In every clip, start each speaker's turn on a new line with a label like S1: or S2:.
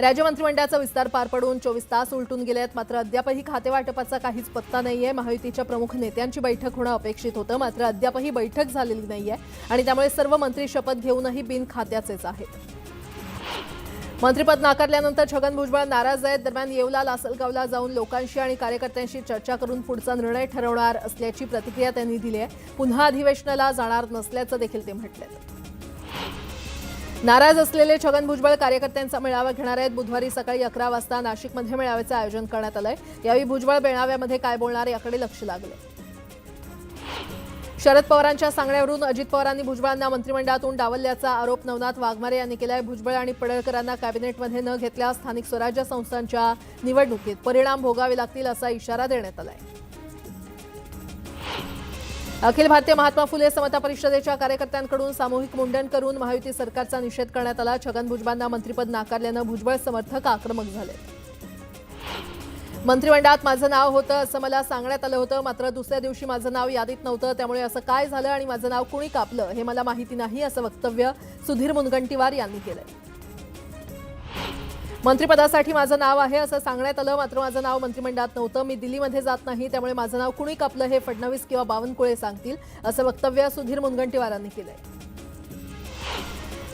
S1: राज्य मंत्रिमंडळाचा विस्तार पार पडून 24 तास उलटून गेले आहेत, मात्र अद्यापही खातेवाटपाचा काहीच पत्ता नाहीये। महायुतीच्या प्रमुख नेत्यांची बैठक होणं अपेक्षित होतं, मात्र अद्यापही बैठक झालेली नाहीये आणि त्यामुळे सर्व मंत्री शपथ घेऊनही बिनखात्याचेच आहेत। मंत्रिपद नाकारल्यानंतर छगन भुजबळ नाराज आहेत। दरम्यान येवला लासलगावला जाऊन लोकांशी आणि कार्यकर्त्यांशी चर्चा करून पुढचा निर्णय ठरवणार असल्याची प्रतिक्रिया त्यांनी दिली आहे। पुन्हा अधिवेशनाला जाणार नसल्याचं देखील ते म्हटले। नाराज असलेले छगन भुजबळ कार्यकर्त्यांचा मेळावा घेणार आहेत। बुधवारी सकाळी 11 वाजता नाशिकमध्ये मेळाव्याचं आयोजन करण्यात आलंय। यावेळी भुजबळ मेळाव्यामध्ये काय बोलणार याकडे लक्ष लागले। शरद पवारांच्या सांगण्यावरून अजित पवारांनी भुजबळांना मंत्रिमंडळातून डावलल्याचा आरोप नवनाथ वाघमारे यांनी केलाय। भुजबळ आणि पडळकरांना कॅबिनेटमध्ये न घेतल्यास स्थानिक स्वराज्य संस्थांच्या निवडणुकीत परिणाम भोगावे लागतील असा इशारा देण्यात आलाय। अखिल भारतीय महात्मा फुले समता परिषदेच्या कार्यकर्त्यांकडून सामूहिक मुंडन करून महायुती सरकारचा निषेध करण्यात आला। छगन भुजबळांना मंत्रिपद नाकारल्यानं भुजबळ समर्थक आक्रमक झाले। मंत्रिमंडळात माझं नाव होतं असं मला सांगण्यात आलं होतं, मात्र दुसऱ्या दिवशी माझं नाव यादीत नव्हतं, त्यामुळे असं काय झालं आणि माझं नाव कुणी कापलं हे मला माहिती नाही असं वक्तव्य सुधीर मुनगंटीवार यांनी केलंय। मंत्रिपदासाठी माझं नाव आहे असं सांगण्यात आलं, मात्र माझं नाव मंत्रिमंडळात नव्हतं। मी दिल्लीमध्ये जात नाही, त्यामुळे माझं नाव कुणी कापलं हे फडणवीस किंवा बावनकुळे सांगतील असं वक्तव्य सुधीर मुनगंटीवारांनी केलंय।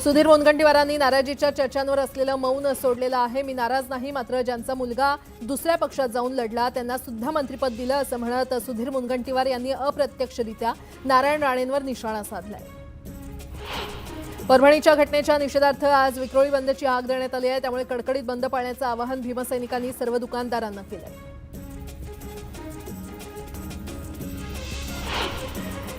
S1: सुधीर मुनगंटीवारांनी नाराजीच्या चर्चांवर असलेलं मौन सोडलेलं आहे। मी नाराज नाही, मात्र ज्यांचा मुलगा दुसऱ्या पक्षात जाऊन लढला त्यांना सुद्धा मंत्रिपद दिलं असं म्हणत सुधीर मुनगंटीवार यांनी अप्रत्यक्षरित्या नारायण राणेंवर निशाणा साधलाय। परभणीच्या घटनेच्या निषेधार्थ आज विक्रोळी बंदची हाक देण्यात आली आहे, त्यामुळे कडकडीत बंद पाळण्याचं आवाहन भीमसैनिकांनी सर्व दुकानदारांना केलंय।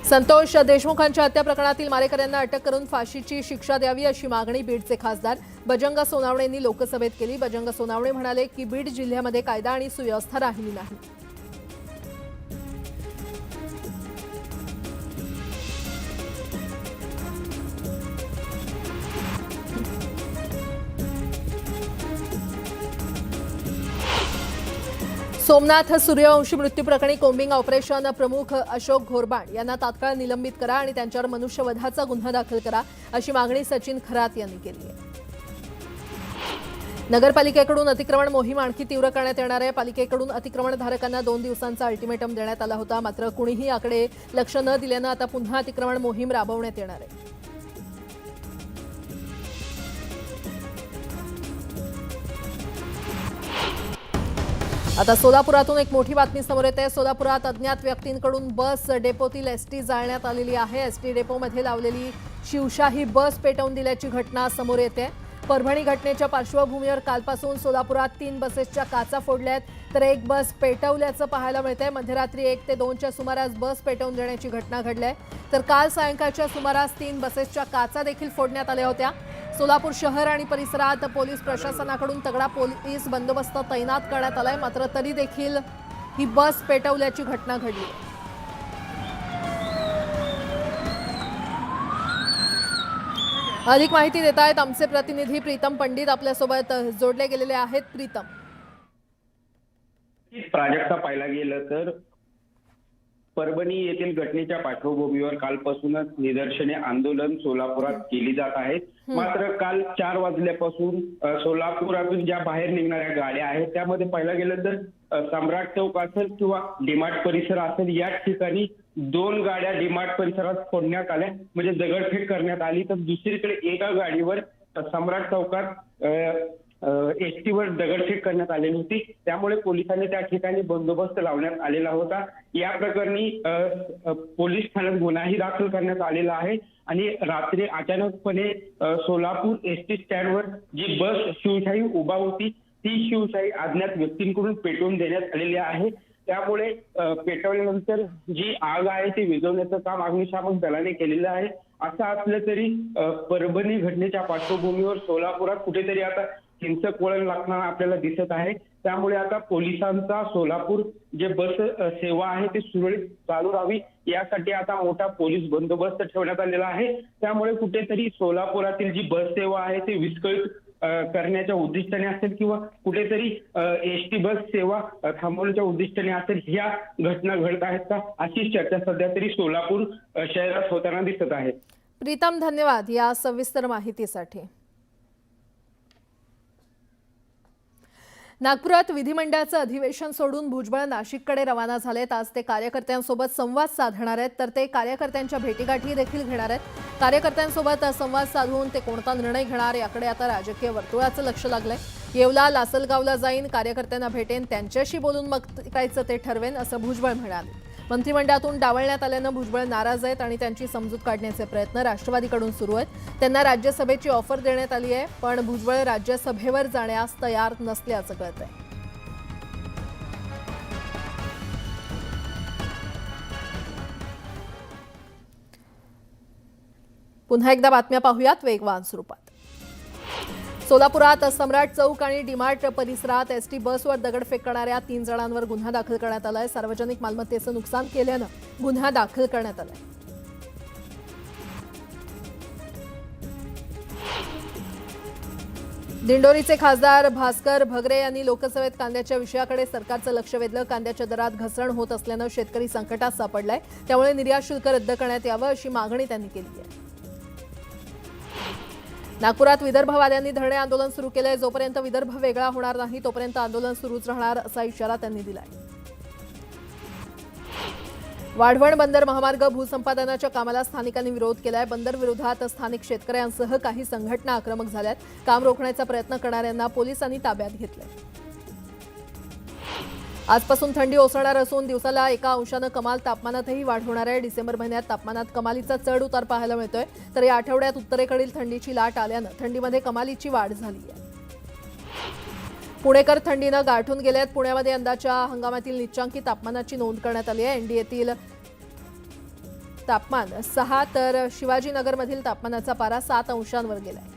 S1: संतोष देशमुखांच्या हत्या प्रकरणातील मारेकऱ्यांना अटक करून फाशीची शिक्षा द्यावी अशी मागणी बीडचे खासदार बजरंग सोनावणेंनी लोकसभेत केली। बजरंग सोनावणे म्हणाले की बीड जिल्ह्यामध्ये कायदा आणि सुव्यवस्था राहिली नाही। सोमनाथ सूर्यवंशी मृत्यू प्रकरणी कोम्बिंग ऑपरेशन प्रमुख अशोक घोरबाण यांना तात्काळ निलंबित करा आणि त्यांच्यावर मनुष्यवधाचा गुन्हा दाखल करा अशी मागणी सचिन खरात यांनी केली आहे। नगरपालिकेकडून अतिक्रमण मोहीम आणखी तीव्र करण्यात येणार आहे। पालिकेकडून अतिक्रमणधारकांना 2 दिवसांचा अल्टिमेटम देण्यात आला होता, मात्र कुणीही याकडे लक्ष न दिल्यानं आता पुन्हा अतिक्रमण मोहीम राबवण्यात येणार आहे। आता सोलापुरातून एक मोठी बातमी समोर येते। सोलापुरात अज्ञात व्यक्तींकडून बस डेपोतील एसटी जाळण्यात आलेली आहे। एसटी डेपोमध्ये लावलेली शिवशाही बस पेटवून दिल्याची घटना समोर येते। परभणी घटनेच्या पार्श्वभूमीवर कालपासून सोलापुरात 3 बसेसच्या काचा फोडल्यात, तर एक बस पेटवल्याचं पाहायला मिळतंय। मध्यरात्री 1 ते 2च्या सुमारास बस पेटवून देण्याची घटना घडली आहे, तर काल सायंकाळच्या सुमारास 3 बसेसच्या काचा देखील फोडण्यात आल्या होत्या। सोलापूर शहर आणि परिसरात पोलीस प्रशासनाकडून तगडा पोलीस बंदोबस्त तैनात करण्यात आलाय, मात्र तरी देखील ही बस पेटवल्याची घटना घडली। अधिक माहिती देत आहेत आमचे प्रतिनिधी प्रीतम पंडित आपल्यासोबत जोडले गेलेले आहेत। प्रीतम,
S2: प्राजक्ता पाहायला गेलं तर परभणी येथील घटनेच्या पार्श्वभूमीवर कालपासूनच निदर्शने आंदोलन सोलापुरात केली जात आहेत। मात्र काल 4 वाजल्यापासून सोलापुरातून ज्या बाहेर निघणाऱ्या गाड्या आहेत त्यामध्ये पाहायला गेलं तर सम्राट चौक असेल किंवा डीमार्ट परिसर असेल या ठिकाणी 2 गाड्या डीमार्ट परिसरात फोडण्यात आल्या, म्हणजे दगडफेक करण्यात आली। तर दुसरीकडे एका गाडीवर सम्राट चौकात एसटीवर दगडफेक करण्यात आलेली होती, त्यामुळे पोलिसांनी त्या ठिकाणी बंदोबस्त लावण्यात आलेला होता। या प्रकरणी पोलीस ठाण्यात गुन्हाही दाखल करण्यात आलेला आहे आणि रात्री अचानकपणे सोलापूर एसटी स्टँडवर जी बस शिवशाही उभा होती ती शिवशाही अज्ञात व्यक्तींकडून पेटवून देण्यात आलेली आहे। त्यामुळे पेटवल्यानंतर जी आग आहे ती विझवण्याचं काम अग्निशामक दलाने केलेलं आहे। असं असलं तरी परभणी घटनेच्या पार्श्वभूमीवर सोलापुरात कुठेतरी आता हिंसक वळण लागताना आपल्याला दिसत आहे। त्यामुळे आता पोलिसांचा सोलापूर जे बस सेवा आहे ती सुरळीत चालू राहावी यासाठी आता मोठा पोलीस बंदोबस्त ठेवण्यात आलेला आहे। त्यामुळे कुठेतरी सोलापुरातील जी बस सेवा आहे ती विस्कळीत करण्याच्या उद्दिष्टाने असेल किंवा कुठेतरी एसटी बस सेवा थांबवण्याच्या उद्दिष्टाने असेल ह्या घटना घडत आहेत का अशी चर्चा सध्या तरी सोलापूर शहरात होताना दिसत आहे।
S1: प्रीतम, धन्यवाद या सविस्तर माहितीसाठी। नागपुरात विधिमंडळाचं अधिवेशन सोडून भुजबळ नाशिककडे रवाना झालेत। आज ते कार्यकर्त्यांसोबत संवाद साधणार आहेत, तर ते कार्यकर्त्यांच्या भेटीगाठी देखील घेणार आहेत। कार्यकर्त्यांसोबत संवाद साधून ते कोणता निर्णय घेणार याकडे आता राजकीय वर्तुळाचं लक्ष लागलंय। येवला लासलगावला जाईन, कार्यकर्त्यांना भेटेन, त्यांच्याशी बोलून मग करायचं ते ठरवेन, असं भुजबळ म्हणाले। मंत्रिमंडळातून डावलण्यात आल्यानं भुजबळ नाराज आहेत आणि त्यांची समजूत काढण्याचे प्रयत्न राष्ट्रवादीकडून सुरू आहेत। त्यांना राज्यसभेची ऑफर देण्यात आली आहे, पण भुजबळ राज्यसभेवर जाण्यास तयार नसल्याचं कळतंय। पुन्हा एकदा बातम्या पाहूयात वेगवान स्वरूपात। सोलापुरात सम्राट चौक आणि डीमार्ट परिसरात एसटी बसवर दगडफेक करणाऱ्या 3 जणांवर गुन्हा दाखल करण्यात आलाय। सार्वजनिक मालमत्तेचं नुकसान केल्यानं गुन्हा दाखल करण्यात आलाय। दिंडोरीचे खासदार भास्कर भगरे यांनी लोकसभेत कांद्याच्या विषयाकडे सरकारचं लक्ष वेधलं। कांद्याच्या दरात घसरण होत असल्यानं शेतकरी संकटात सापडलाय, त्यामुळे निर्यात शुल्क रद्द करण्यात यावं अशी मागणी त्यांनी केली आहे। नागपुरात विदर्भवाद्यांनी धरणे आंदोलन सुरू केलंय। जोपर्यंत विदर्भ वेगळा होणार नाही तोपर्यंत आंदोलन सुरूच राहणार असा इशारा त्यांनी दिलाय। वाढवण बंदर महामार्ग भूसंपादनाच्या कामाला स्थानिकांनी विरोध केलाय। बंदर विरोधात स्थानिक शेतकऱ्यांसह काही संघटना आक्रमक झाल्यात। काम रोखण्याचा प्रयत्न करणाऱ्यांना पोलिसांनी ताब्यात घेतलंय। आजपासून थंडी ओसरणार असून दिवसाला 1 अंशानं कमाल तापमानातही वाढ होणार आहे। डिसेंबर महिन्यात तापमानात कमालीचा चढ उतार पाहायला मिळतोय, तर या आठवड्यात उत्तरेकडील थंडीची लाट आल्यानं थंडीमध्ये कमालीची वाढ झाली आहे। पुणेकर थंडीनं गाठून गेलेत। पुण्यामध्ये यंदाच्या हंगामातील निच्चांकी तापमानाची नोंद करण्यात आली आहे। एनडीएतील तापमान 6 तर शिवाजीनगरमधील तापमानाचा पारा 7 अंशांवर गेलाय।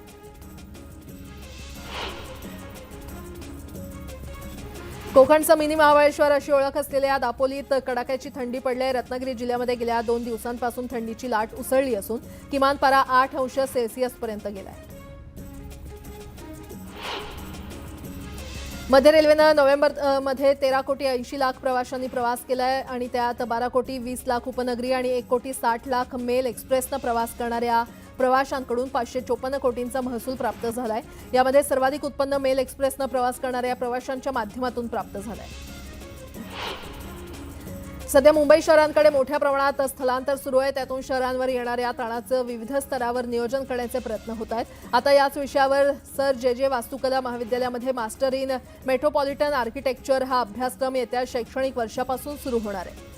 S1: कोकणचं मिनी महाबळेश्वर अशी ओळख असलेल्या दापोलीत कडाक्याची थंडी पडली आहे। रत्नागिरी जिल्ह्यामध्ये गेल्या 2 दिवसांपासून थंडीची लाट उसळली असून किमान पारा 8 अंश सेल्सिअस पर्यंत गेलाय। मध्य रेल्वेनं नोव्हेंबरमध्ये 13 कोटी 80 लाख प्रवाशांनी प्रवास केलाय आणि त्यात 12 कोटी 20 लाख उपनगरी आणि 1 कोटी 60 लाख मेल एक्सप्रेसनं प्रवास करणाऱ्या प्रवाशांकडून 554 कोटींचा महसूल प्राप्त झालाय। यामध्ये सर्वाधिक उत्पन्न मेल एक्सप्रेसनं प्रवास करणाऱ्या प्रवाशांच्या माध्यमातून प्राप्त झालंय। सध्या मुंबई शहरांकडे मोठ्या प्रमाणात स्थलांतर सुरू आहे, त्यातून शहरांवर येणाऱ्या ताणाचं विविध स्तरावर नियोजन करण्याचे प्रयत्न होत आहेत। आता याच विषयावर सर जे वास्तुकला महाविद्यालयामध्ये मास्टर इन मेट्रोपॉलिटन आर्किटेक्चर हा अभ्यासक्रम येत्या शैक्षणिक वर्षापासून सुरू होणार आहे।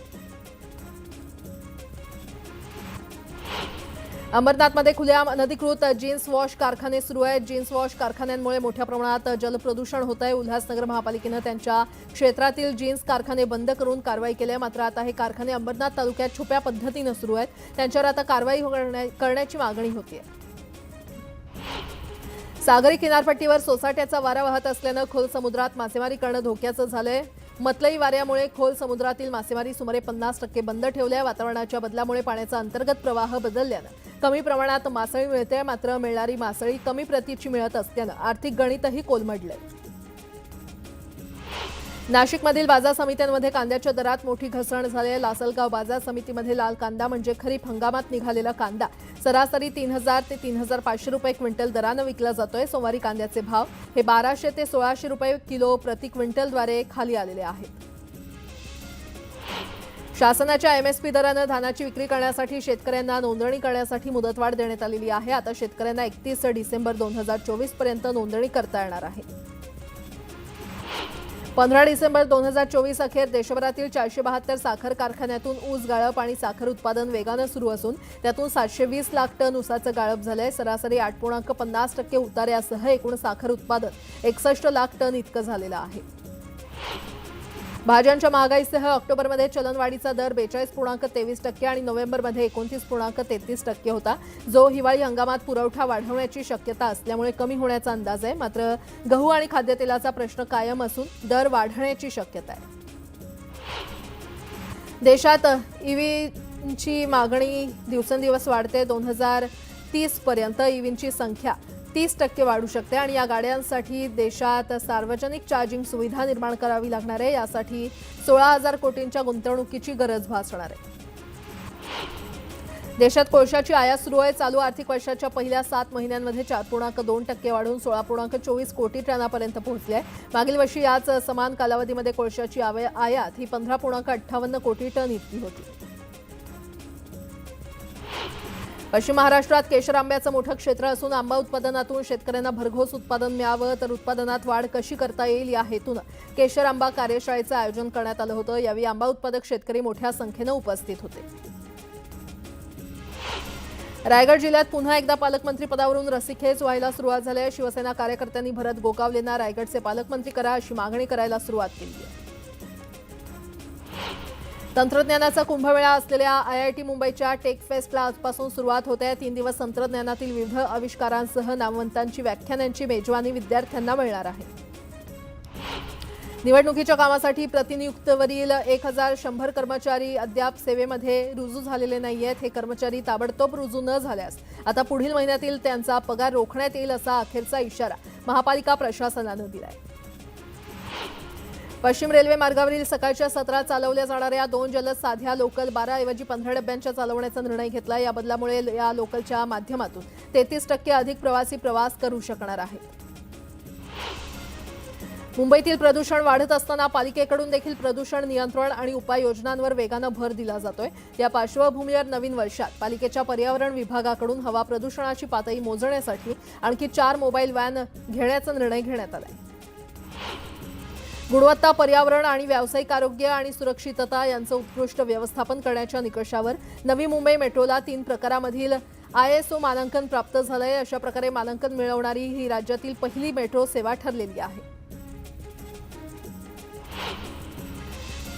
S1: अंबरनाथमध्ये खुल्या अनधिकृत जीन्स वॉश कारखाने सुरू आहेत। जीन्स वॉश कारखान्यांमुळे मोठ्या प्रमाणात जलप्रदूषण होत आहे। उल्हासनगर महापालिकेनं त्यांच्या क्षेत्रातील जीन्स कारखाने बंद करून कारवाई केली आहे, मात्र आता हे कारखाने अंबरनाथ तालुक्यात छुप्या पद्धतीनं सुरू आहेत। त्यांच्यावर आता कारवाई करण्याची मागणी होती आहे। सागरी किनारपट्टीवर सोसाट्याचा वारा वाहत असल्यानं खोल समुद्रात मासेमारी करणं धोक्याचं झालंय। मतलई वाऱ्यामुळे खोल समुद्रातील मासेमारी सुमारे 50% बंद ठेवली आहे। वातावरणाच्या बदलामुळे पाण्याचा अंतर्गत प्रवाह बदलल्यानं कमी प्रमाणात मासळी मिळते, मात्र मिळणारी मासळी कमी प्रतीची मिळत असल्यानं आर्थिक गणितही कोलमडलंय। नाशिकमधील बाजार समित्यांमध्ये कांद्याच्या दरात मोठी घसरण झाली आहे। लासलगाव बाजार समितीमध्ये लाल कांदा म्हणजे खरीप हंगामात निघालेला कांदा सरासरी 3000 ते 3500 रुपये क्विंटल दरानं विकला जातोय। सोमवारी कांद्याचे भाव हे 1200 ते 1600 रुपये किलो प्रति क्विंटलद्वारे खाली आलेले आहेत। शासनाच्या एमएसपी दरानं धानाची विक्री करण्यासाठी शेतकऱ्यांना नोंदणी करण्यासाठी मुदतवाढ देण्यात आलेली आहे। आता शेतकऱ्यांना 31 डिसेंबर 2024 पर्यंत नोंदणी करता येणार आहे। 15 डिसेंबर 2024 अखेर देशभरातील 472 साखर कारखान्यातून ऊस गाळप आणि साखर उत्पादन वेगानं सुरू असून त्यातून 720 लाख टन ऊसाचं गाळप झालंय। सरासरी 8.50% उतार्यासह एकूण साखर उत्पादन 61 लाख टन इतकं झालेलं आहे। भाज्यांच्या महागाईसह ऑक्टोबरमध्ये चलनवाढीचा दर 42.23% आणि नोव्हेंबरमध्ये 29.33% होता, जो हिवाळी हंगामात पुरवठा वाढवण्याची शक्यता असल्यामुळे कमी होण्याचा अंदाज आहे। मात्र गहू आणि खाद्यतेलाचा प्रश्न कायम असून दर वाढण्याची शक्यता आहे। देशात ईव्हीची मागणी दिवसेंदिवस वाढते। 2030 पर्यंत ईव्हीची संख्या 30% वाढू शकते आणि या गाड्यांसाठी देशात सार्वजनिक चार्जिंग सुविधा निर्माण करावी लागणार आहे। यासाठी 16,000 कोटींच्या गुंतवणुकीची गरज भासणार आहे। देशात कोळशाची आयात सुरू आहे. चालू आर्थिक वर्षाच्या पहिल्या 7 महिन्यांमध्ये 4.2% वाढून 16.24 कोटी टनापर्यंत पोहोचली आहे. मागील वर्षी याच समान कालावधीमध्ये कोळशाची आयात ही 15.58 कोटी टन इतकी होती. पश्चिम महाराष्ट्रात केशर आंब्याचं मोठं क्षेत्र असून आंबा उत्पादनातून शेतकऱ्यांना भरघोस उत्पादन मिळावं तर उत्पादनात वाढ कशी करता येईल या हेतून केशर आंबा कार्यशाळेचं आयोजन करण्यात आलं होतं. यावेळी आंबा उत्पादक शेतकरी मोठ्या संख्येनं उपस्थित होते. रायगड जिल्ह्यात पुन्हा एकदा पालकमंत्री पदावरून रस्सीखेच व्हायला सुरुवात झाली आहे. शिवसेना कार्यकर्त्यांनी भरत गोगावलेंना रायगडचे पालकमंत्री करा अशी मागणी करायला सुरुवात केली आहे. तंत्रज्ञानाचा कुंभमेळा असलेल्या IIT मुंबईच्या टेक फेस्टला आजपासून सुरुवात होते आहे. 3 दिवस तंत्रज्ञानातील विविध आविष्कारांसह नामवंतांची व्याख्यानांची मेजवानी विद्यार्थ्यांना मिळणार आहे. निवडणुकीच्या कामासाठी प्रतिनियुक्तीवरील 1100 कर्मचारी अद्याप सेवेमध्ये रुजू झालेले नाहीयेत. हे कर्मचारी ताबडतोब रुजू न झाल्यास आता पुढील महिन्यातील त्यांचा पगार रोखण्यात येईल असा अखेरचा इशारा महापालिका प्रशासनानं दिलाय. पश्चिम रेल्वे मार्गावरील सकाळच्या सत्रात चालवल्या जाणाऱ्या 2 जलद साध्या लोकल 12 ऐवजी 15 डब्यांच्या चालवण्याचा निर्णय घेतला. या बदलामुळे या लोकलच्या माध्यमातून 33% अधिक प्रवासी प्रवास करू शकणार आहेत. मुंबईतील प्रदूषण वाढत असताना पालिकेकडून देखील प्रदूषण नियंत्रण आणि उपाययोजनांवर वेगानं भर दिला जातोय. या पार्श्वभूमीवर नवीन वर्षात पालिकेच्या पर्यावरण विभागाकडून हवा प्रदूषणाची पातळी मोजण्यासाठी आणखी 4 मोबाईल व्हॅन घेण्याचा निर्णय घेण्यात आलाय. गुणवत्ता, पर्यावरण आणि व्यावसायिक आरोग्य आणि सुरक्षितता यांचं उत्कृष्ट व्यवस्थापन करण्याच्या निकषावर नवी मुंबई मेट्रोला 3 प्रकारामधील ISO मानांकन प्राप्त झालंय. अशा प्रकारे मानांकन मिळवणारी ही राज्यातील पहिली मेट्रो सेवा ठरलेली आहे.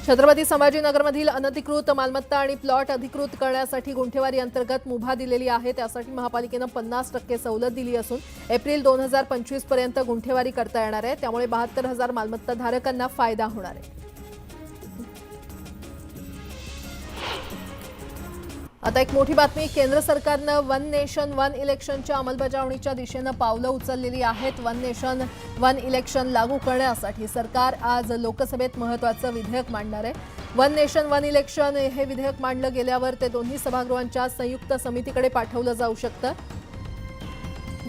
S1: छत्रपती संभाजीनगरमधील अनधिकृत मालमत्ता आणि प्लॉट अधिकृत करण्यासाठी गुंठेवारी अंतर्गत मुभा दिलेली आहे. त्यासाठी महापालिकेनं 50% सवलत दिली असून एप्रिल 2025 पर्यंत गुंठेवारी करता येणार आहे. त्यामुळे 72,000 मालमत्ता धारकांना फायदा होणार आहे. आता एक मोठी बातमी. केंद्र सरकारनं वन नेशन वन इलेक्शनच्या अंमलबजावणीच्या दिशेनं पावलं उचललेली आहेत. वन नेशन वन इलेक्शन लागू करण्यासाठी सरकार आज लोकसभेत महत्त्वाचं विधेयक मांडणार आहे. वन नेशन वन इलेक्शन हे विधेयक मांडलं गेल्यावर ते दोन्ही सभागृहांच्या संयुक्त समितीकडे पाठवलं जाऊ शकतं.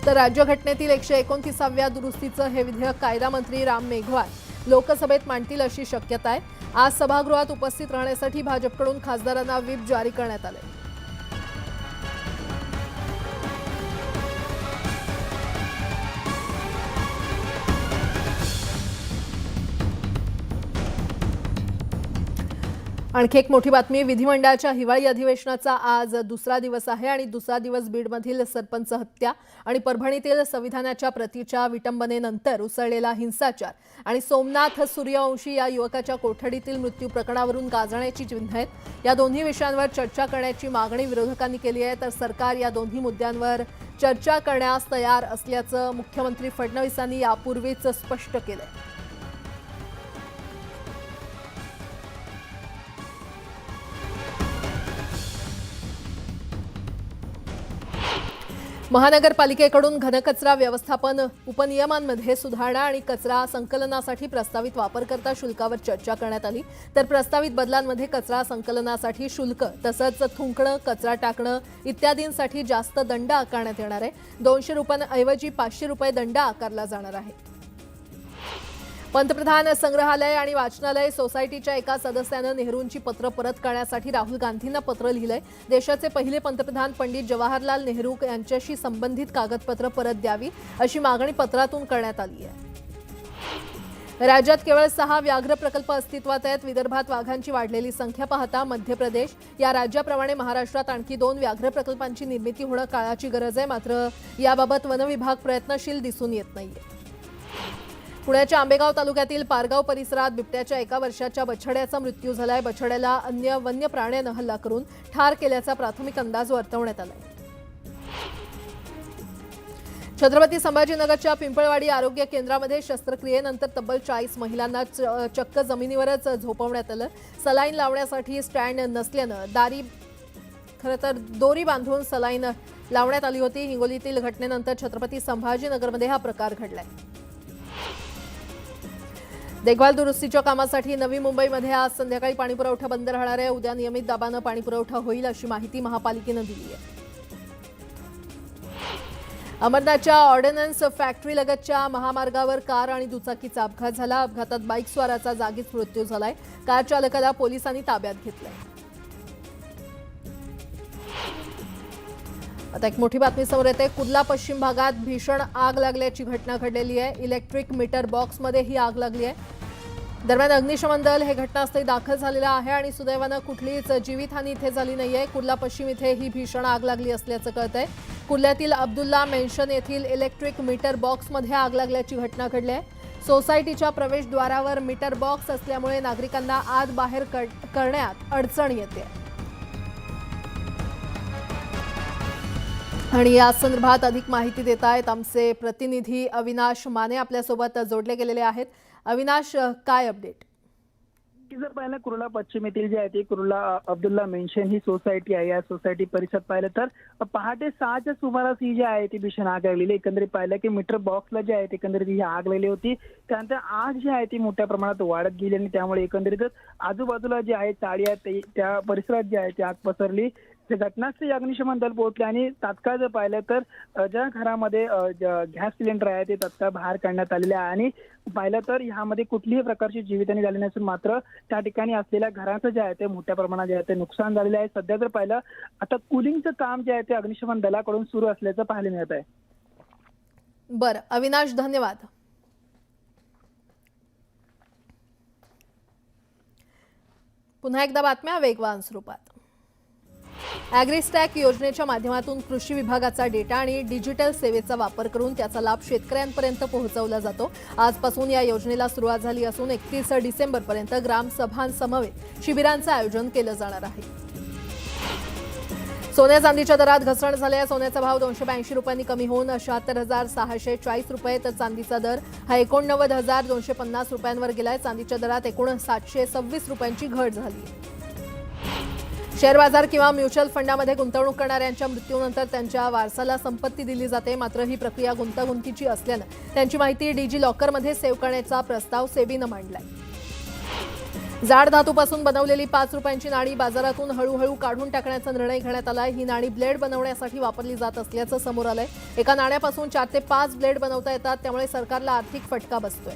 S1: तर राज्यघटनेतील 129व्या दुरुस्तीचं हे विधेयक कायदा मंत्री राम मेघवाल लोकसभेत मांडतील अशी शक्यता आहे. आज सभागृहात उपस्थित राहण्यासाठी भाजपकडून खासदारांना व्हीप जारी करण्यात आले. आणखी एक मोठी बातमी. विधिमंडळाच्या हिवाळी अधिवेशनाचा आज दुसरा दिवस आहे आणि दुसरा दिवस बीडमधील सरपंच हत्या आणि परभणीतील संविधानाच्या प्रतीच्या विटंबनेनंतर उसळलेला हिंसाचार आणि सोमनाथ सूर्यवंशी या युवकाच्या कोठडीतील मृत्यू प्रकरणावरून गाजण्याची चिन्ह आहेत. या दोन्ही विषयांवर चर्चा करण्याची मागणी विरोधकांनी केली आहे. तर सरकार या दोन्ही मुद्द्यांवर चर्चा करण्यास तयार असल्याचं मुख्यमंत्री फडणवीसांनी यापूर्वीच स्पष्ट केलंय. महानगरपालिकेकडून घनकचरा व्यवस्थापन उपनियमांमध्ये सुधारणा आणि कचरा संकलनासाठी प्रस्तावित वापरकर्ता शुल्कावर चर्चा करण्यात आली. तर प्रस्तावित बदलांमध्ये कचरा संकलनासाठी शुल्क तसंच थुंकणं, कचरा टाकणं इत्यादींसाठी जास्त दंड आकारण्यात येणार आहे. 200 रुपयांऐवजी 500 रुपये दंड आकारला जाणार आहे. पंतप्रधान संग्रहालय आणि वाचनालय सोसायटीच्या एका सदस्यानं नेहरूंची पत्र परत करण्यासाठी राहुल गांधींना पत्र लिहिलंय. देशाचे पहिले पंतप्रधान पंडित जवाहरलाल नेहरू यांच्याशी संबंधित कागदपत्र परत द्यावी अशी मागणी पत्रातून करण्यात आली आहे. राज्यात केवळ 6 व्याघ्र प्रकल्प अस्तित्वात आहेत. विदर्भात वाघांची वाढलेली संख्या पाहता मध्य प्रदेश या राज्याप्रमाणे महाराष्ट्रात आणखी 2 व्याघ्र प्रकल्पांची निर्मिती होणं काळाची गरज आहे. मात्र याबाबत वन विभाग प्रयत्नशील दिसून येत नाहीये. पुण्याच्या आंबेगाव तालुक्यातील पारगाव परिसरात बिबट्याच्या 1 वर्षाच्या बछड्याचा मृत्यू झालाय. बछड्याला अन्य वन्य प्राण्यानं हल्ला करून ठार केल्याचा प्राथमिक अंदाज वर्तवण्यात आलाय. छत्रपती संभाजीनगरच्या पिंपळवाडी आरोग्य केंद्रामध्ये शस्त्रक्रियेनंतर तब्बल 40 महिलांना चक्क जमिनीवरच झोपवण्यात आलं. सलाईन लावण्यासाठी स्टँड नसल्यानं दोरी बांधून सलाईन लावण्यात आली होती. हिंगोलीतील घटनेनंतर छत्रपती संभाजीनगरमध्ये हा प्रकार घडलाय. देखभाल दुरुस्तीच्या कामासाठी नवी मुंबईमध्ये आज संध्याकाळी पाणीपुरवठा बंद राहणार आहे. उद्या नियमित दाबानं पाणीपुरवठा होईल अशी माहिती महापालिकेनं दिली आहे. अमरनाथच्या ऑर्डिनन्स फॅक्टरीलगतच्या महामार्गावर कार आणि दुचाकीचा अपघात झाला. अपघातात बाईक स्वाराचा जागीच मृत्यू झालाय. कार चालकाला पोलिसांनी ताब्यात घेतलंय. आता एक मोठी बातमी समोर येते. कुर्ला पश्चिम भागात भीषण आग लागल्याची घटना घडलेली आहे. इलेक्ट्रिक मीटर बॉक्समध्ये ही आग लागली आहे. दरम्यान अग्निशमन दल हे घटनास्थळी दाखल झालेलं आहे आणि सुदैवानं कुठलीच जीवितहानी इथे झाली नाहीये. कुर्ला पश्चिम इथे ही भीषण आग लागली असल्याचं कळतंय. कुर्ल्यातील अब्दुल्ला मेन्शन येथील इलेक्ट्रिक मीटर बॉक्समध्ये आग लागल्याची घटना घडली आहे. सोसायटीच्या प्रवेशद्वारावर मीटर बॉक्स असल्यामुळे नागरिकांना आत बाहेर करण्यात अडचण येते. आणि या संदर्भात अधिक माहिती देत आहेत आमचे प्रतिनिधी अविनाश माने आपल्यासोबत जोडले गेलेले आहेत. अविनाश, काय अपडेट?
S3: जर पाहिलं कुर्ला पश्चिम येथील जे आहे ते कुर्ला अब्दुल्ला मेन्शन ही सोसायटी आहे. या सोसायटी परिसरात पाहिलं तर पहाटे 6च्या सुमारास ही जी आहे ती भीषण आग लागलेली. एकंदरीत पाहिलं की मीटर बॉक्सला जे आहे एकंदरीत ही आग लागली होती. त्यानंतर आग जी आहे ती मोठ्या प्रमाणात वाढत गेली आणि त्यामुळे एकंदरीतच आजूबाजूला जे आहे चाळी आहेत त्या परिसरात जे आहे ती आग पसरली. घटनास्थळी अग्निशमन दल पोहोचले आणि तात्काळ जर पाहिलं तर ज्या घरामध्ये गॅस सिलेंडर आहे ते तात्काळ बाहेर काढण्यात आलेले आहे आणि पाहिलं तर ह्यामध्ये कुठलीही प्रकारची जीवितहानी झाली नसून मात्र त्या ठिकाणी असलेल्या घरांचं जे आहे ते मोठ्या प्रमाणात जे आहे ते नुकसान झालेलं आहे. सध्या जर पाहिलं आता कुलिंगचं काम जे आहे ते अग्निशमन दलाकडून सुरू असल्याचं पाहायला मिळत आहे.
S1: बरं अविनाश, धन्यवाद. पुन्हा एकदा बातम्या वेगवान स्वरूपात. ॲग्रीस्टॅक योजनेच्या माध्यमातून कृषी विभागाचा डेटा आणि डिजिटल सेवेचा वापर करून त्याचा लाभ शेतकऱ्यांपर्यंत पोहोचवला जातो. आजपासून या योजनेला सुरुवात झाली असून 31 डिसेंबरपर्यंत ग्रामसभांसमवेत शिबिरांचं आयोजन केलं जाणार आहे. सोन्या चांदीच्या दरात घसरण झाली आहे. सोन्याचा भाव 282 रुपयांनी कमी होऊन 76,640 रुपये तर चांदीचा दर हा 89,250 रुपयांवर गेलाय. चांदीच्या दरात एकूण 726 रुपयांची घट झाली. शेअर बाजार किंवा म्युच्युअल फंडामध्ये गुंतवणूक करणाऱ्यांच्या मृत्यूनंतर त्यांच्या वारसाला संपत्ती दिली जाते. मात्र ही प्रक्रिया गुंतागुंतीची असल्यानं त्यांची माहिती डिजी लॉकरमध्ये सेव्ह करण्याचा प्रस्ताव सेबीनं मांडलाय. जाड धातूपासून बनवलेली 5 रुपयांची नाणी बाजारातून हळूहळू काढून टाकण्याचा निर्णय घेण्यात आलाय. ही नाणी ब्लेड बनवण्यासाठी वापरली जात असल्याचं समोर आलंय. एका नाण्यापासून 4 ते 5 ब्लेड बनवता येतात. त्यामुळे सरकारला आर्थिक फटका बसतोय.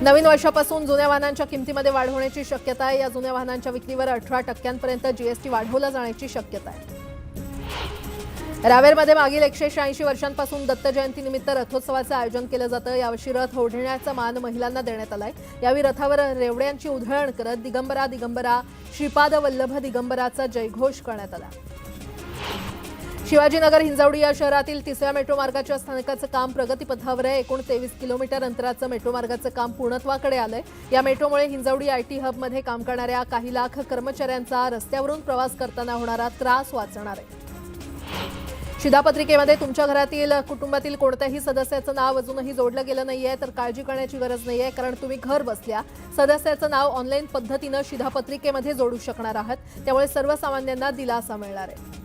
S1: नवीन वर्षापासून जुन्या वाहनांच्या किमतीमध्ये वाढ होण्याची शक्यता आहे. या जुन्या वाहनांच्या विक्रीवर 18% जीएसटी वाढवला जाण्याची शक्यता आहे. रावेरमध्ये मागील 186 वर्षांपासून दत्त जयंतीनिमित्त रथोत्सवाचं आयोजन केलं जातं. यावर्षी रथ ओढण्याचा मान महिलांना देण्यात आलाय. यावेळी रथावर रेवड्यांची उधळण करत दिगंबरा दिगंबरा श्रीपाद वल्लभ दिगंबराचा जयघोष करण्यात आला. शिवाजीनगर हिंजवडी या शहरातील 3ऱ्या मेट्रो मार्गाच्या स्थानकाचं काम प्रगतीपथावर आहे. एकूण 23 किलोमीटर अंतराचं मेट्रो मार्गाचं काम पूर्णत्वाकडे आलंय. या मेट्रोमुळे हिंजवडी आयटी हबमध्ये काम करणाऱ्या काही लाख कर्मचाऱ्यांचा रस्त्यावरून प्रवास करताना होणारा त्रास वाचणार आहे. शिधापत्रिकेमध्ये तुमच्या घरातील कुटुंबातील कोणत्याही सदस्याचं नाव अजूनही जोडलं गेलं नाहीये तर काळजी करण्याची गरज नाहीये. कारण तुम्ही घर बसल्या सदस्याचं नाव ऑनलाईन पद्धतीनं शिधापत्रिकेमध्ये जोडू शकणार आहात. त्यामुळे सर्वसामान्यांना दिलासा मिळणार आहे.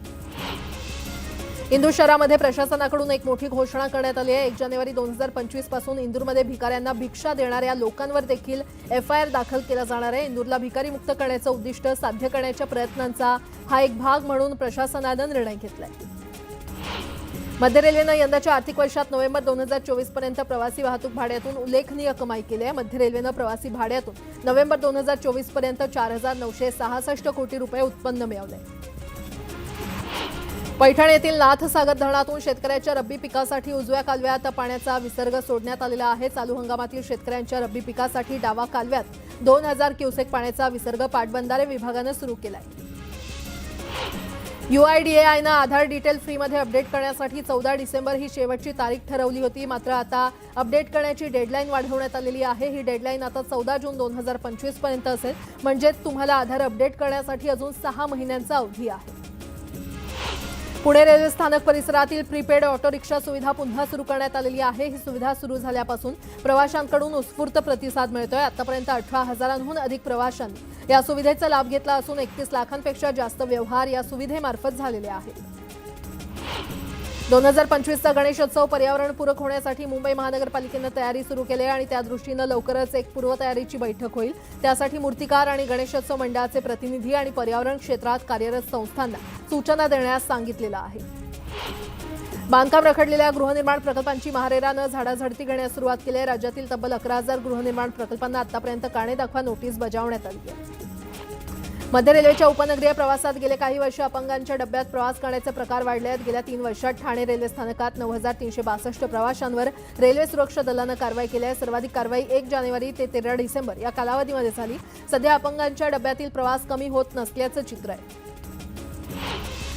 S1: इंदूर शहरामध्ये प्रशासनाकडून एक मोठी घोषणा करण्यात आली आहे. 1 जानेवारी 2025 पासून इंदूरमध्ये भिकाऱ्यांना भिक्षा देणाऱ्या लोकांवर देखील FIR दाखल केला जाणार आहे. इंदूरला भिकारीमुक्त करण्याचं उद्दिष्ट साध्य करण्याच्या प्रयत्नांचा हा एक भाग म्हणून प्रशासनानं निर्णय घेतलाय. मध्य रेल्वेनं यंदाच्या आर्थिक वर्षात नोव्हेंबर 2024 पर्यंत प्रवासी वाहतूक भाड्यातून उल्लेखनीय कमाई केली आहे. मध्य रेल्वेनं प्रवासी भाड्यातून नोव्हेंबर 2024 पर्यंत 4,966 कोटी रुपये उत्पन्न मिळवले. पैठण येथील नाथसागर धरणातून शेतकऱ्यांच्या रब्बी पिकासाठी उजव्या कालव्यात पाण्याचा विसर्ग सोडण्यात आलेला आहे. चालू हंगामातील शेतकऱ्यांच्या रब्बी पिकासाठी डावा कालव्यात 2,000 क्युसेक पाण्याचा विसर्ग पाटबंधारे विभागानं सुरू केलाय. UIDAIनं आधार डिटेल फ्रीमध्ये अपडेट करण्यासाठी 14 डिसेंबर ही शेवटची तारीख ठरवली होती. मात्र आता अपडेट करण्याची डेडलाईन वाढवण्यात आलेली आहे. ही डेडलाईन आता 14 जून 2025 पर्यंत असेल. म्हणजेच तुम्हाला आधार अपडेट करण्यासाठी अजून 6 महिन्यांचा अवधी आहे. पुणे रेल्वे स्थानक परिसरातील प्रीपेड ऑटो रिक्षा सुविधा पुन्हा सुरू करण्यात आलेली आहे. ही सुविधा सुरू झाल्यापासून प्रवाशांकडून उत्स्फूर्त प्रतिसाद मिळतोय. आतापर्यंत 18,000हून अधिक प्रवाशांनी या सुविधेचा लाभ घेतला असून 31 लाखांपेक्षा जास्त व्यवहार या सुविधेमार्फत झालेले आहेत. 2025चा गणेशोत्सव पर्यावरणपूरक होण्यासाठी मुंबई महानगरपालिकेनं तयारी सुरू केली आहे आणि त्या दृष्टीनं लवकरच एक पूर्वतयारीची बैठक होईल। त्यासाठी मूर्तिकार आणि गणेशोत्सव मंडळाचे प्रतिनिधी आणि पर्यावरण क्षेत्रात कार्यरत संस्थांना सूचना देण्यास सांगितलेलं आहे। बांधकाम रखडलेल्या गृहनिर्माण प्रकल्पांची महारेरानं झाडाझडती घेण्यास सुरुवात केली आहे। राज्यातील तब्बल 11,000 गृहनिर्माण प्रकल्पांना आतापर्यंत कारणे दाखवा नोटीस बजावण्यात आली आहे। मध्य रेल्वेच्या उपनगरीय प्रवासात गेले काही वर्ष अपंगांच्या डब्यात प्रवास करण्याचे प्रकार वाढले आहेत। गेल्या 3 वर्षात ठाणे रेल्वे स्थानकात 9,362 प्रवाशांवर रेल्वे सुरक्षा दलानं कारवाई केली आहे। सर्वाधिक कारवाई 1 जानेवारी ते 13 डिसेंबर या कालावधीमध्ये झाली। सध्या अपंगांच्या डब्यातील प्रवास कमी होत नसल्याचं चित्र आहे।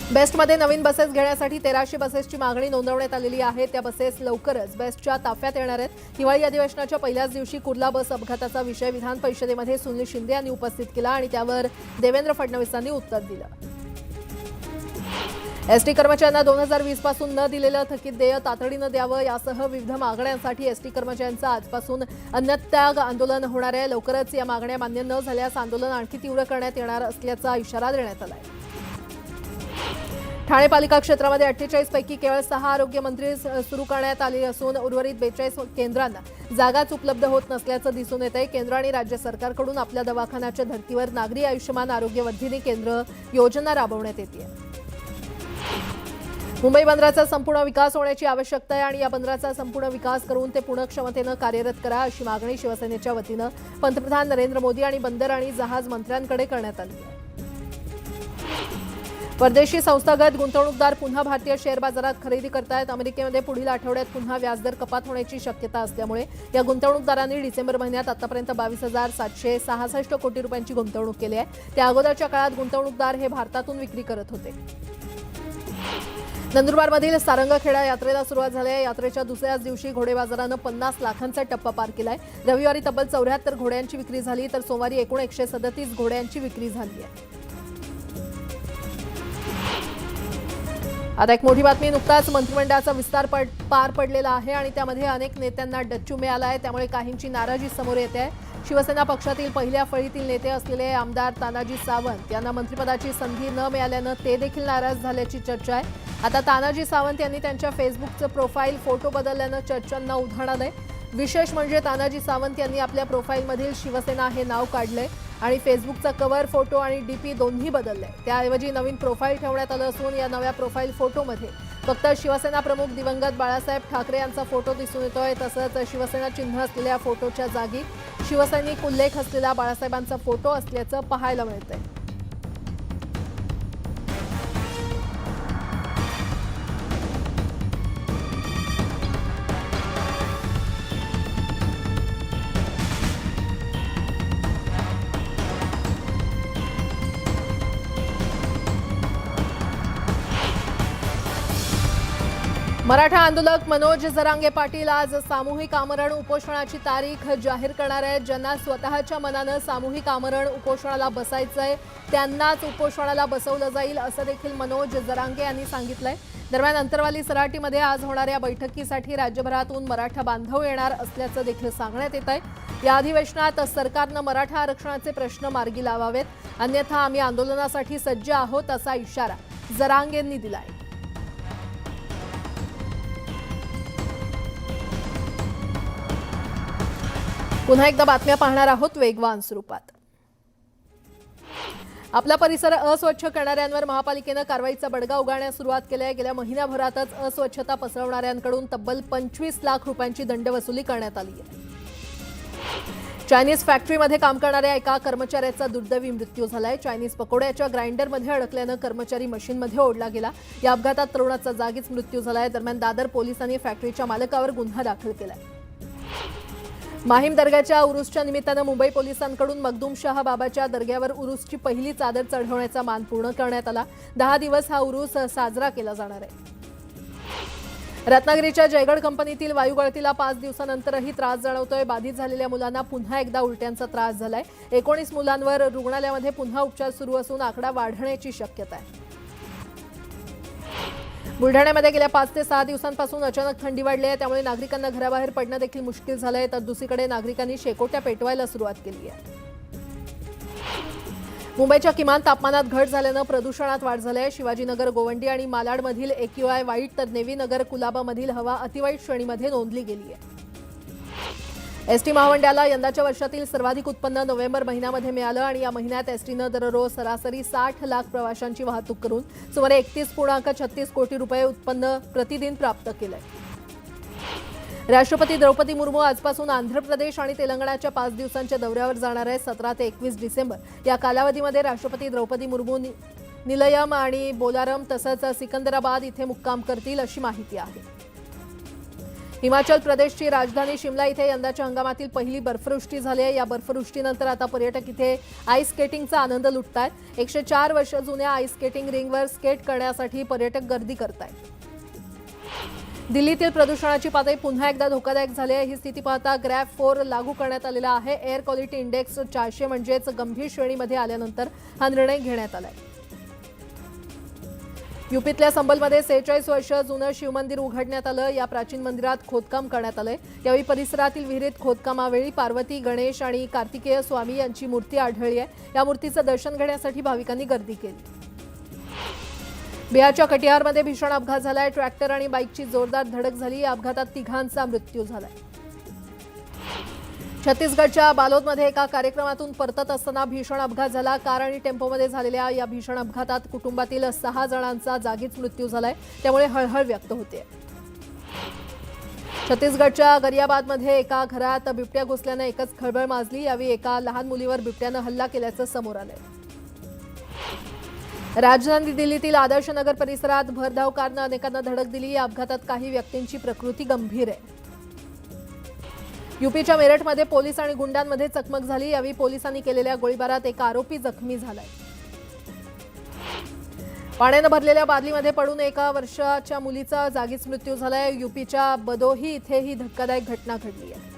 S1: बेस्टमध्ये नवीन बसेस घेण्यासाठी 1300 बसेसची मागणी नोंदवण्यात आलेली आहे। त्या बसेस लवकरच बेस्टच्या ताफ्यात येणार आहेत। हिवाळी अधिवेशनाच्या पहिल्याच दिवशी कुर्ला बस अपघाताचा विषय विधान परिषदेमध्ये सुनील शिंदे यांनी उपस्थित केला आणि त्यावर देवेंद्र फडणवीसांनी उत्तर दिलं। एसटी कर्मचाऱ्यांना 2020 पासून न दिलेलं थकीत देय तातडीनं द्यावं यासह विविध मागण्यांसाठी एसटी कर्मचाऱ्यांचं आजपासून अन्नत्याग आंदोलन होणार आहे। लवकरच या मागण्या मान्य न झाल्यास आंदोलन आणखी तीव्र करण्यात येणार असल्याचा इशारा देण्यात आला आहे। ठाणे पालिका क्षेत्रामध्ये 48 पैकी केवळ 6 आरोग्य मंत्री सुरू करण्यात आली असून उर्वरित 42 केंद्रांना जागाच उपलब्ध होत नसल्याचं दिसून येत आहे। केंद्र आणि राज्य सरकारकडून आपल्या दवाखान्याच्या धर्तीवर नागरी आयुष्यमान आरोग्यवर्धिनी केंद्र योजना राबवण्यात येते। मुंबई बंदराचा संपूर्ण विकास होण्याची आवश्यकता आहे आणि या बंदराचा संपूर्ण विकास करून ते पूर्ण क्षमतेनं कार्यरत करा अशी मागणी शिवसेनेच्या वतीनं पंतप्रधान नरेंद्र मोदी आणि बंदर आणि जहाज मंत्र्यांकडे करण्यात आली आहे। परदेशी संस्थागत गुंतवणूकदार पुन्हा भारतीय शेअर बाजारात खरेदी करतायत। अमेरिकेमध्ये पुढील आठवड्यात पुन्हा व्याजदर कपात होण्याची शक्यता असल्यामुळे या गुंतवणूकदारांनी डिसेंबर महिन्यात आतापर्यंत 22,766 कोटी रुपयांची गुंतवणूक केली आहे। त्या अगोदरच्या काळात गुंतवणूकदार हे भारतातून विक्री करत होते। नंदुरबारमधील सारंगखेडा यात्रेला सुरुवात झाली आहे। यात्रेच्या दुसऱ्याच दिवशी घोडे बाजारानं 50 लाखांचा टप्पा पार केलाय। रविवारी तब्बल 74 घोड्यांची विक्री झाली तर सोमवारी एकूण 137 घोड्यांची विक्री झाली आहे। आता एक मोठी बातमी, नुकताच मंत्रिमंडळाचा विस्तार पार पडलेला आहे आणि त्यामध्ये अनेक नेत्यांना डच्चू मिळाला आहे। त्यामुळे काहींची नाराजी समोर येते आहे। शिवसेना पक्षातील पहिल्या फळीतील नेते असलेले आमदार तानाजी सावंत यांना मंत्रिपदाची संधी न मिळाल्यानं ते देखील नाराज झाल्याची चर्चा आहे। आता तानाजी सावंत यांनी त्यांच्या फेसबुकचं प्रोफाईल फोटो बदलल्यानं चर्चांना उधाण आलंय। विशेष म्हणजे तानाजी सावंत यांनी आपल्या प्रोफाईलमधील शिवसेना हे नाव काढलंय आणि फेसबुकचा कव्हर फोटो आणि डीपी दोन्ही बदलले। त्याऐवजी नवीन प्रोफाईल ठेवण्यात आलं असून या नव्या प्रोफाईल फोटोमध्ये फक्त शिवसेना प्रमुख दिवंगत बाळासाहेब ठाकरे यांचा फोटो दिसून येतोय। तसंच शिवसेना चिन्ह असलेल्या फोटोच्या जागी शिवसैनिक उल्लेख असलेला बाळासाहेबांचा फोटो असल्याचं पाहायला मिळतंय। मराठा आंदोलक मनोज जरांगे पाटील आज सामूहिक आमरण उपोषणाची तारीख जाहीर करणार आहेत। ज्यांना स्वतःच्या मनानं सामूहिक आमरण उपोषणाला बसायचंय त्यांनाच उपोषणाला बसवलं जाईल असं देखील मनोज जरांगे यांनी सांगितलंय। दरम्यान अंतरवाली सराटीमध्ये आज होणाऱ्या बैठकीसाठी राज्यभरातून मराठा बांधव येणार असल्याचं देखील सांगण्यात येत आहे। या अधिवेशनात सरकारनं मराठा आरक्षणाचे प्रश्न मार्गी लावावेत, अन्यथा आम्ही आंदोलनासाठी सज्ज आहोत असा इशारा जरांगेंनी दिलाय। पुन्हा एकदा बातम्या पाहणार आहोत वेगवान स्वरूपात। आपला परिसर अस्वच्छ करणाऱ्यांवर महापालिकेनं कारवाईचा बडगा उगारण्यास सुरुवात केली आहे। गेल्या महिन्याभरातच अस्वच्छता पसरवणाऱ्यांकडून तब्बल 25 लाख रुपयांची दंडवसुली करण्यात आली आहे। चायनीज फॅक्टरीमध्ये काम करणाऱ्या एका कर्मचाऱ्याचा दुर्दैवी मृत्यू झालाय। चायनीज पकोड्याच्या ग्राइंडरमध्ये अडकल्यानं कर्मचारी मशीनमध्ये ओढला गेला। या अपघातात तरुणाचा जागीच मृत्यू झालाय। दरम्यान दादर पोलिसांनी फॅक्टरीच्या मालकावर गुन्हा दाखल केलाय। माहीम दर्ग्याच्या उरुसच्या निमित्तानं मुंबई पोलिसांकडून मखदूम शाह बाबाच्या दर्ग्यावर उरुसची पहिली चादर चढवण्याचा मान पूर्ण करण्यात आला। 10 दिवस हा उरुस साजरा केला जाणार आहे। रत्नागिरीच्या जयगड कंपनीतील वायुगळतीला 5 दिवसानंतरही त्रास जाणवतोय। बाधित झालेल्या मुलांना पुन्हा एकदा उलट्यांचा त्रास झालाय। 19 मुलांवर रुग्णालयामध्ये पुन्हा उपचार सुरू असून आकडा वाढण्याची शक्यता आहे। बुलढाण्यामध्ये गेल्या 5 ते 6 दिवसांपासून अचानक थंडी वाढली आहे। त्यामुळे नागरिकांना घराबाहेर पडणं देखील मुश्किल झालंय। तर दुसरीकडे नागरिकांनी शेकोट्या पेटवायला सुरुवात केली आहे। मुंबईच्या किमान तापमानात घट झाल्यानं प्रदूषणात वाढ झाली आहे. शिवाजीनगर, गोवंडी आणि मालाडमधील AQI वाईट तर नेवी नगर, कुलाबामधील हवा अतिवाईट श्रेणीमध्ये नोंदली गेली आहे. एसटी महामंडळाला यंदाच्या वर्षातील सर्वाधिक उत्पन्न नोव्हेंबर महिन्यामध्ये मिळालं आणि या महिन्यात एसटीनं दररोज सरासरी 60 लाख प्रवाशांची वाहतूक करून सुमारे 31.36 कोटी रुपये उत्पन्न प्रतिदिन प्राप्त केलंय. राष्ट्रपती द्रौपदी मुर्मू आजपासून आंध्र प्रदेश आणि तेलंगणाच्या 5 दिवसांच्या दौऱ्यावर जाणार आहे. 17 ते 21 डिसेंबर या कालावधीमध्ये राष्ट्रपती द्रौपदी मुर्मू निलयम आणि बोलारम तसंच सिकंदराबाद इथे मुक्काम करतील अशी माहिती आहे. हिमाचल प्रदेशची राजधानी शिमला इथे यंदाच्या हंगामातील पहिली बर्फवृष्टी झाली आहे. या बर्फवृष्टीनंतर आता पर्यटक इथे आईस स्केटिंगचा आनंद लुटतायत. 104 वर्ष जुन्या आईस स्केटिंग रिंगवर स्केट करण्यासाठी पर्यटक गर्दी करतायत. दिल्लीतील प्रदूषणाची पातळी पुन्हा एकदा धोकादायक झाली आहे. ही स्थिती पाहता ग्रॅफ 4 लागू करण्यात आलेला आहे. एअर क्वालिटी इंडेक्स 400 म्हणजेच गंभीर श्रेणीमध्ये आल्यानंतर हा निर्णय घेण्यात आलाय. यूपीतल्या संबलमध्ये 46 वर्ष जुनं शिवमंदिर उघडण्यात आलं. या प्राचीन मंदिरात खोदकाम करण्यात आलंय. यावेळी परिसरातील विहिरीत खोदकामावेळी पार्वती, गणेश आणि कार्तिकेय स्वामी यांची मूर्ती आढळली आहे. या मूर्तीचं दर्शन घेण्यासाठी भाविकांनी गर्दी केली. बिहारच्या कटिहारमध्ये भीषण अपघात झालाय. ट्रॅक्टर आणि बाईकची जोरदार धडक झाली. या अपघातात 3घांचा मृत्यू झालाय. छत्तीसगडच्या बालोदमध्ये एका कार्यक्रमातून परतत असताना भीषण अपघात झाला. कार आणि टेम्पोमध्ये झालेल्या या भीषण अपघातात कुटुंबातील 6 जणांचा जागीच मृत्यू झालाय. त्यामुळे हळहळ व्यक्त होते. छत्तीसगडच्या गरियाबादमध्ये एका घरात बिबट्या घुसल्यानं एकच खळबळ माजली. यावेळी एका लहान मुलीवर बिबट्यानं हल्ला केल्याचं समोर आलंय. राजधानी दिल्लीतील आदर्श नगर परिसरात भरधाव कारनं अनेकांना धडक दिली. या अपघातात काही व्यक्तींची प्रकृती गंभीर आहे. यूपीच्या मेरठमध्ये पोलीस आणि गुंडांमध्ये चकमक झाली. यावेळी पोलिसांनी केलेल्या गोळीबारात एक आरोपी जखमी झालाय. पाण्यानं भरलेल्या बादलीमध्ये पडून 1 वर्षाच्या मुलीचा जागीच मृत्यू झालाय. यूपीच्या बदोही इथे ही धक्कादायक घटना घडली आहे.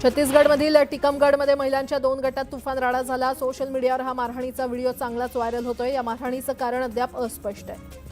S1: छत्तीसगडमधील टिकमगडमध्ये महिलांच्या 2 गटात तुफान राडा झाला. सोशल मीडियावर हा मारहाणीचा व्हिडिओ चांगलाच व्हायरल होतोय. या मारहाणीचं कारण अद्याप अस्पष्ट आहे.